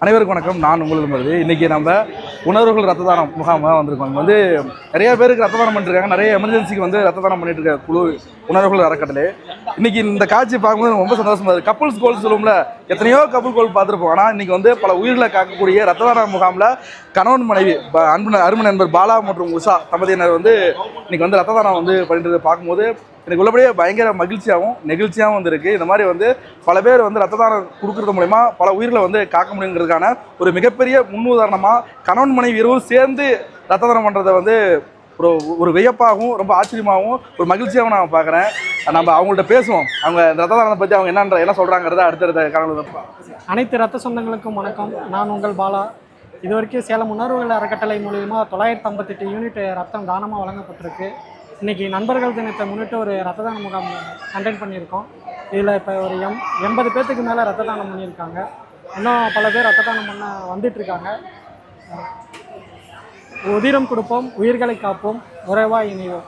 அனைவருக்கும் வணக்கம். நான் உங்களுக்கு மருது. இன்றைக்கி நம்ம உணர்வுகள் ரத்த தானம் முகாமாக வந்திருக்கோம். இங்கே வந்து நிறைய பேருக்கு ரத்த தானம் பண்ணிருக்காங்க. நிறைய எமர்ஜென்சிக்கு வந்து ரத்த தானம் பண்ணிட்டு இருக்க குழு உணர்வுகள் அறக்கட்டளை. இன்றைக்கி இந்த காட்சி பார்க்கும்போது ரொம்ப சந்தோஷமாக இருக்குது. கப்புள்ஸ் கோல் சொல்லுவோம்ல, எத்தனையோ கப்புள் கோல் பார்த்துருப்போம். ஆனால் இன்றைக்கி வந்து பல உயிர்களை காக்கக்கூடிய ரத்த தான முகாமில் கணவன் மனைவி அருமை நண்பர் பாலா மற்றும் உஷா தம்பதியினர் வந்து இன்றைக்கி வந்து ரத்த தானம் வந்து பண்ணிட்டு பார்க்கும்போது எனக்கு உள்ளபடியே பயங்கர மகிழ்ச்சியாகவும் நெகிழ்ச்சியாகவும் வந்துருக்கு. இந்த மாதிரி வந்து பல பேர் வந்து ரத்த தானம் கொடுக்கறது மூலமா பல உயிர்களை வந்து காக்க முடியுங்கிறதுக்கான ஒரு மிகப்பெரிய முன்னுதாரணமாக கணவன் மனைவி இருவரும் சேர்ந்து ரத்த தானம் பண்ணுறதை வந்து ஒரு வியப்பாகவும் ரொம்ப ஆச்சரியமாகவும் ஒரு மகிழ்ச்சியாகவும் நான் பார்க்குறேன். நம்ம அவங்கள்ட்ட பேசுவோம். அவங்க ரத்த தானத்தை பற்றி அவங்க என்ன சொல்கிறாங்கிறத அடுத்தடுத்த காரணம். அனைத்து ரத்த சொந்தங்களுக்கும் வணக்கம். நான் உங்கள் பாலா. இது வரைக்கும் சேலம் உணர்வுகள் அறக்கட்டளை மூலிமா 958 யூனிட் ரத்தம் தானமாக வழங்கப்பட்டிருக்கு. இன்றைக்கி நண்பர்கள் தினத்தை முன்னிட்டு ஒரு ரத்த தான முகாம் கண்டக்ட் பண்ணியிருக்கோம். இதில் இப்போ ஒரு 80 பேர்த்துக்கு மேலே ரத்த தானம் பண்ணியிருக்காங்க. இன்னும் பல பேர் ரத்த தானம் பண்ண வந்துட்டுருக்காங்க. உதிரம் கொடுப்போம், உயிர்களை காப்போம், உறவாய் இணைவோம்.